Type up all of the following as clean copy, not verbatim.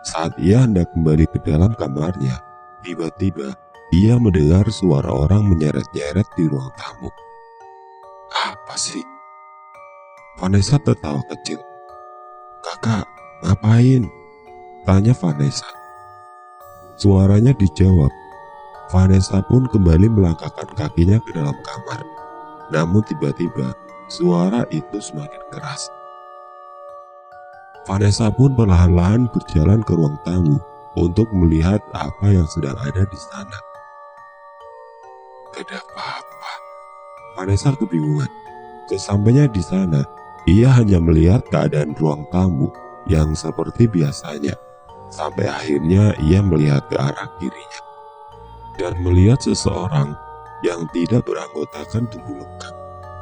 Saat ia hendak kembali ke dalam kamarnya, tiba-tiba ia mendengar suara orang menyeret-nyeret di ruang tamu. Apa sih? Vanessa tertawa kecil. Kakak, ngapain? Tanya Vanessa. Suaranya dijawab. Vanessa pun kembali melangkahkan kakinya ke dalam kamar. Namun tiba-tiba suara itu semakin keras. Vanessa pun perlahan-lahan berjalan ke ruang tamu untuk melihat apa yang sedang ada di sana. Tidak apa-apa. Vanessa kebingungan. Sesampainya di sana, ia hanya melihat keadaan ruang tamu yang seperti biasanya. Sampai akhirnya ia melihat ke arah kirinya dan melihat seseorang yang tidak beranggotakan tubuh lengkap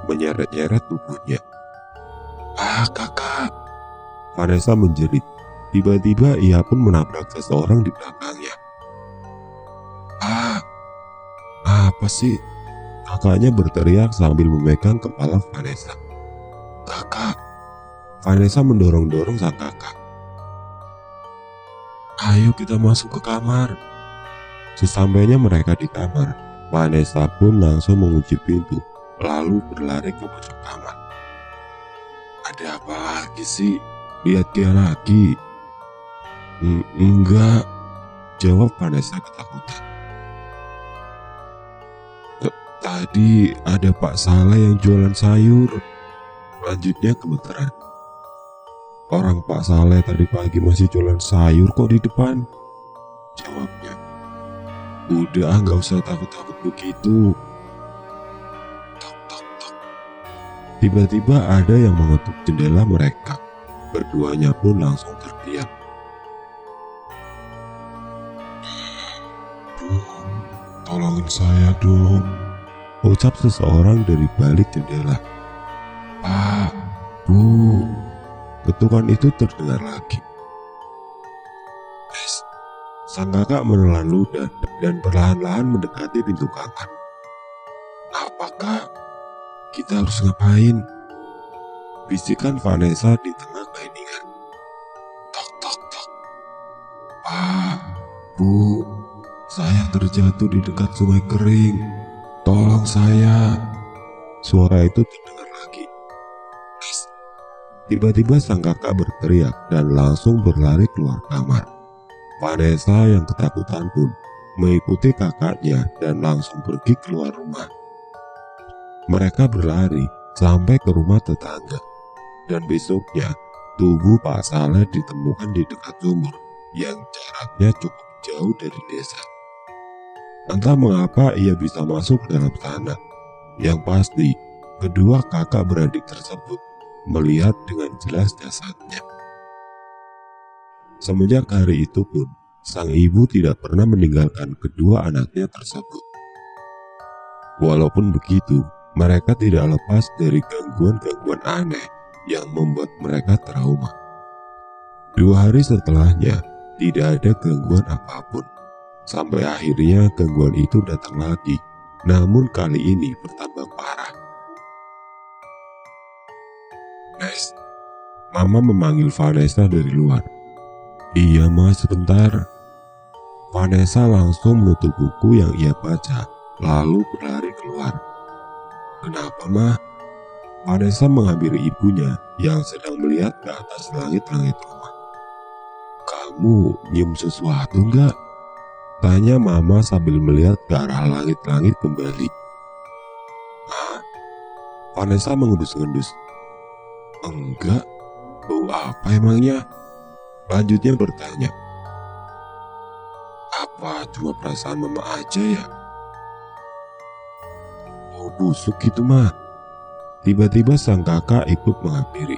menyeret-nyeret tubuhnya. Ah, kakak! Vanessa menjerit. Tiba-tiba ia pun menabrak seseorang di belakangnya. Ah, apa sih? Kakaknya berteriak sambil memegang kepala Vanessa. Kakak! Vanessa mendorong-dorong sang kakak. Ayo kita masuk ke kamar. Sesampainya mereka di kamar, Vanessa pun langsung mengunci pintu, lalu berlari ke pojok kamar. Ada apa lagi sih? Lihat dia lagi. Enggak, jawab Vanessa ketakutan. Tadi ada Pak Saleh yang jualan sayur. Lanjutnya gemeteran. Orang Pak Saleh tadi pagi masih jualan sayur kok di depan, jawabnya. Udah, nggak usah takut-takut begitu. Tok, tok, tok. Tiba-tiba ada yang mengetuk jendela mereka. Berduanya pun langsung terdiam. Tolongin saya dong, ucap seseorang dari balik jendela. Pak, Bu. Ketukan itu terdengar lagi. Sang kakak menelan ludah dan perlahan-lahan mendekati pintu kamar. Apakah kita harus ngapain? Bisikan Vanessa di tengah keheningan. Tok, tok, tok. Pak, Bu, saya terjatuh di dekat sungai kering. Tolong saya. Suara itu terdengar lagi. Tiba-tiba sang kakak berteriak dan langsung berlari keluar kamar. Vanessa yang ketakutan pun mengikuti kakaknya dan langsung pergi keluar rumah. Mereka berlari sampai ke rumah tetangga. Dan besoknya, tubuh Pak Saleh ditemukan di dekat sumur yang jaraknya cukup jauh dari desa. Entah mengapa ia bisa masuk ke dalam sana. Yang pasti, kedua kakak beradik tersebut melihat dengan jelas jasadnya. Semenjak hari itu pun, sang ibu tidak pernah meninggalkan kedua anaknya tersebut. Walaupun begitu, mereka tidak lepas dari gangguan-gangguan aneh yang membuat mereka trauma. 2 hari setelahnya, tidak ada gangguan apapun. Sampai akhirnya gangguan itu datang lagi, namun kali ini bertambah parah. Nes, Mama memanggil Vanessa dari luar. Iya mas, sebentar. Vanessa langsung menutup buku yang ia baca, lalu berlari keluar. Kenapa mah? Vanessa menghampiri ibunya yang sedang melihat ke atas langit-langit rumah. Kamu nyium sesuatu enggak? Tanya Mama sambil melihat ke arah langit-langit kembali. Hah? Vanessa mengendus-endus. Enggak, bau apa emangnya? Lanjutnya bertanya. Apa cuma perasaan Mama aja ya? Bau busuk gitu mah. Tiba-tiba sang kakak ikut menghampiri.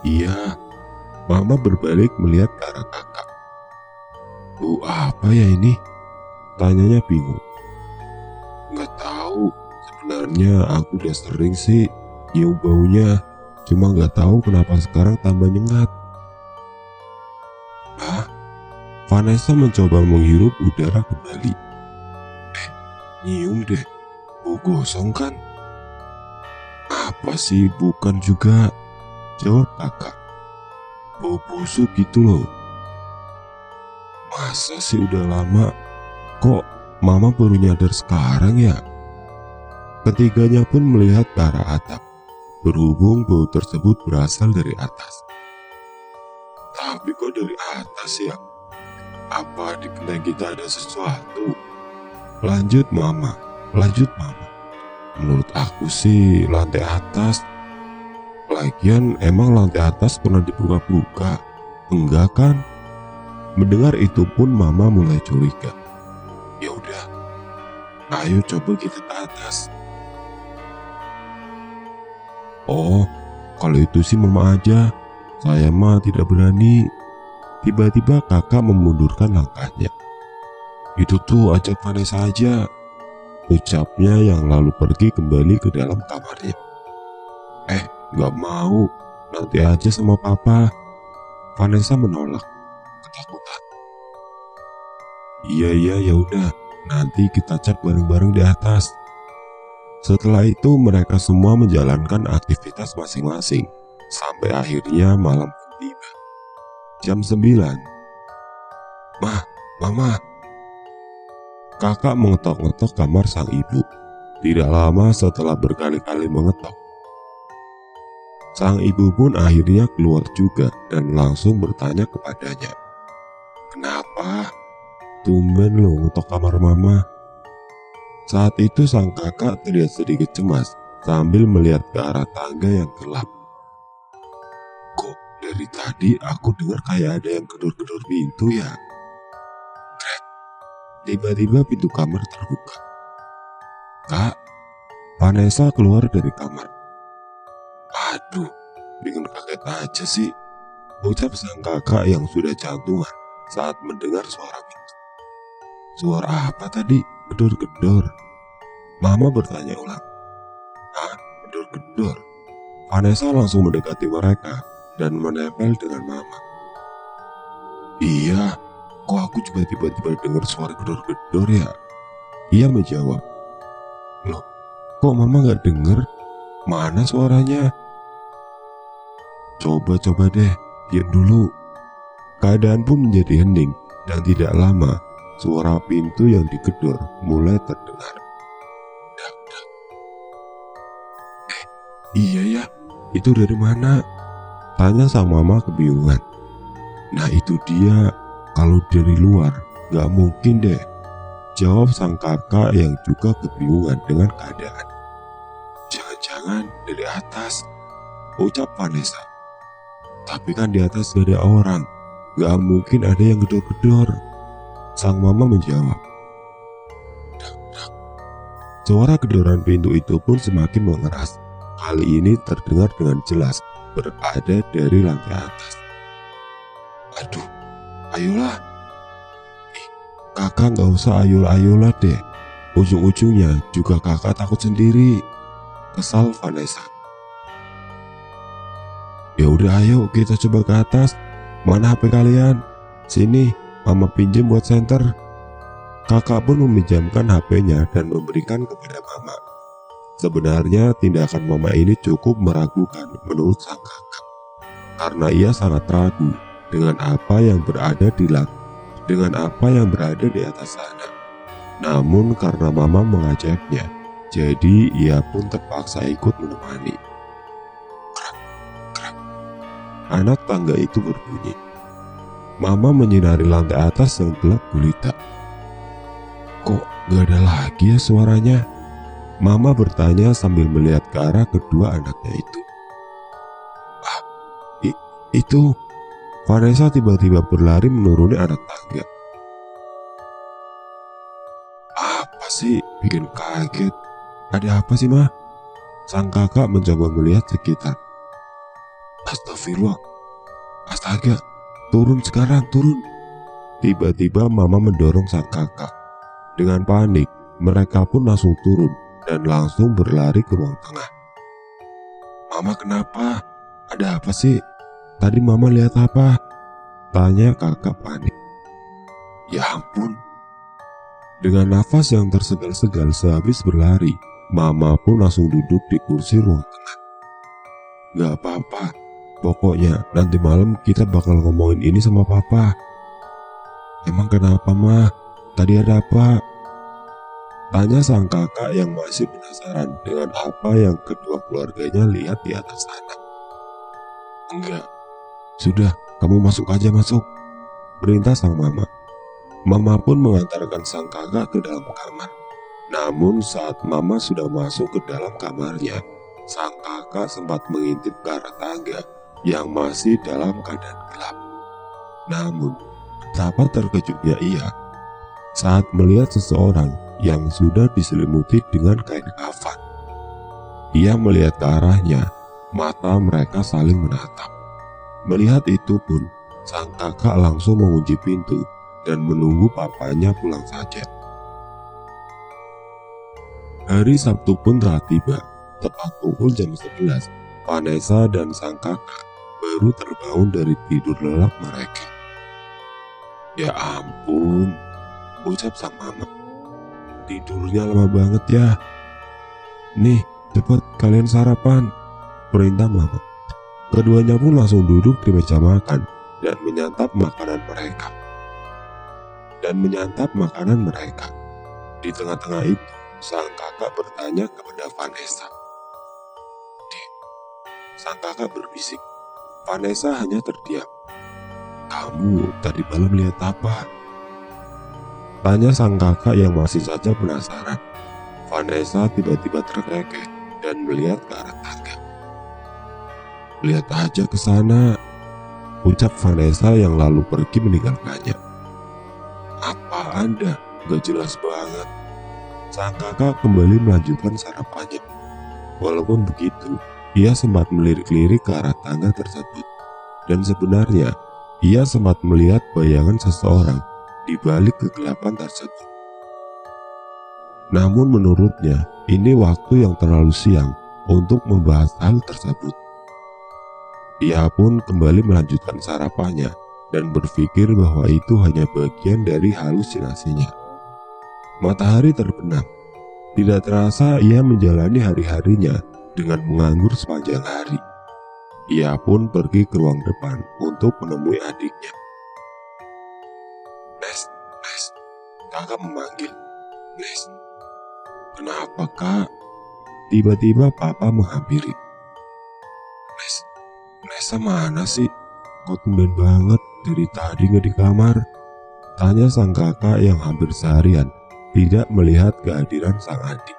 Iya, Mama berbalik melihat ke arah kakak. Bau apa ya ini? Tanyanya bingung. Nggak tahu, sebenarnya aku udah sering sih nyium baunya. Cuma nggak tahu kenapa sekarang tambah nyengat. Hah? Vanessa mencoba menghirup udara kembali. Nyium deh, bau gosong kan? Apa sih, bukan juga, jawab kakak. Bau busuk gitu loh. Masa sih udah lama? Kok mama baru nyadar sekarang ya? Ketiganya pun melihat ke arah atap. Berhubung bau tersebut berasal dari atas. Tapi kok dari atas ya? Apa di genteng kita ada sesuatu? Lanjut mama. Menurut aku sih lantai atas. Lagian emang lantai atas pernah dibuka-buka? Enggak kan? Mendengar itu pun mama mulai curiga. Ya udah, ayo coba kita ke atas. Oh, kalau itu sih mama aja. Saya mah tidak berani. Tiba-tiba kakak memundurkan langkahnya. Itu tuh ajak Vanessa aja, ucapnya yang lalu pergi kembali ke dalam kamarnya. Gak mau, nanti aja sama papa. Vanessa menolak, ketakutan. Iya ya udah, nanti kita chat bareng-bareng di atas. Setelah itu mereka semua menjalankan aktivitas masing-masing sampai akhirnya malam tiba. Jam 9. Mama. Kakak mengetok-ngetok kamar sang ibu. Tidak lama setelah berkali-kali mengetok, sang ibu pun akhirnya keluar juga dan langsung bertanya kepadanya. Kenapa? Tumben lo ngetok kamar mama. Saat itu sang kakak terlihat sedikit cemas sambil melihat ke arah tangga yang gelap. Kok dari tadi aku dengar kayak ada yang gedor-gedor pintu ya? Tiba-tiba pintu kamar terbuka. Kak, Vanessa keluar dari kamar. Aduh, bikin kaget aja sih, ucap sang kakak yang sudah jantungan saat mendengar suara pintu. Suara apa tadi? Gedor-gedor. Mama bertanya ulang. Hah? Gedor-gedor? Vanessa langsung mendekati mereka dan menempel dengan mama. Iya, kok aku juga tiba-tiba dengar suara gedor-gedor ya? Ia menjawab. Loh, kok mama gak denger? Mana suaranya? Coba deh, diam dulu. Keadaan pun menjadi hening dan tidak lama suara pintu yang digedor mulai terdengar. Dak. Iya ya, itu dari mana? Tanya sang mama kebingungan. Nah itu dia, kalau dari luar gak mungkin deh, jawab sang kakak yang juga kebingungan dengan keadaan. Jangan-jangan dari atas, ucap Vanessa. Tapi kan di atas gak ada orang, gak mungkin ada yang gedor-gedor. Sang mama menjawab. Dak. Suara gedoran pintu itu pun semakin mengeras. Kali ini terdengar dengan jelas berada dari lantai atas. Aduh, ayolah. Kakak gak usah ayolah deh. Ujung-ujungnya juga kakak takut sendiri, kesal Vanessa. Ya udah ayo kita coba ke atas. Mana HP kalian? Sini, mama pinjam buat senter. Kakak pun meminjamkan HP-nya dan memberikan kepada mama. Sebenarnya tindakan mama ini cukup meragukan menurut sang kakak, karena ia sangat ragu dengan apa yang berada di atas sana. Namun karena mama mengajaknya, jadi ia pun terpaksa ikut menemani. Krak. Anak tangga itu berbunyi. Mama menyinari lantai atas yang gelap gulita. Kok gak ada lagi ya suaranya? Mama bertanya sambil melihat ke arah kedua anaknya itu. Itu Vanessa tiba-tiba berlari menuruni anak tangga. Apa sih bikin kaget? Ada apa sih mah? Sang kakak mencoba melihat sekitar. Astagfirullah. Astaga, turun sekarang, turun. Tiba-tiba mama mendorong sang kakak. Dengan panik, mereka pun langsung turun dan langsung berlari ke ruang tengah. Mama kenapa? Ada apa sih? Tadi mama lihat apa? Tanya kakak panik. Ya ampun. Dengan nafas yang tersegal-segal sehabis berlari, mama pun langsung duduk di kursi ruang tengah. Gak apa-apa, pokoknya nanti malam kita bakal ngomongin ini sama papa. "Emang kenapa, mah? Tadi ada apa?" tanya sang kakak yang masih penasaran dengan apa yang kedua keluarganya lihat di atas sana. "Enggak, sudah, kamu masuk aja, masuk," perintah sang mama. Mama pun mengantarkan sang kakak ke dalam kamar. Namun saat mama sudah masuk ke dalam kamarnya, sang kakak sempat mengintip ke arah tangga yang masih dalam keadaan gelap. Namun, betapa terkejutnya ia saat melihat seseorang yang sudah diselimuti dengan kain kafan. Ia melihat ke arahnya, mata mereka saling menatap. Melihat itu pun, sang kakak langsung mengunci pintu dan menunggu papanya pulang saja. Hari Sabtu pun telah tiba. Tepat pukul jam 11, Vanessa dan sang kakak baru terbangun dari tidur lelap mereka. "Ya ampun," ucap sang mama. "Tidurnya lama banget ya. Nih, cepat kalian sarapan," perintah mama. Keduanya pun langsung duduk di meja makan dan menyantap makanan mereka. Di tengah-tengah itu, sang kakak bertanya kepada Vanessa. "Dek," sang kakak berbisik. Vanessa hanya terdiam. "Kamu tadi malam lihat apa?" tanya sang kakak yang masih saja penasaran. Vanessa tiba-tiba terkekeh dan melihat ke arah tangga. "Lihat aja ke sana," ucap Vanessa yang lalu pergi meninggalkannya. "Apa Anda? Gak jelas banget." Sang kakak kembali melanjutkan sarapannya. Walaupun begitu, ia sempat melirik-lirik ke arah tangga tersebut. Dan sebenarnya, ia sempat melihat bayangan seseorang di balik kegelapan tersebut. Namun menurutnya, ini waktu yang terlalu siang untuk membahas hal tersebut. Ia pun kembali melanjutkan sarapannya dan berpikir bahwa itu hanya bagian dari halusinasinya. Matahari terbenam. Tidak terasa ia menjalani hari-harinya dengan menganggur sepanjang hari. Ia pun pergi ke ruang depan untuk menemui adiknya. "Nes," kakak memanggil. "Nes." "Kenapa, Kak?" Tiba-tiba papa menghampiri. Nesa mana sih? Kok tumben banget dari tadi nggak di kamar?" tanya sang kakak yang hampir seharian tidak melihat kehadiran sang adik.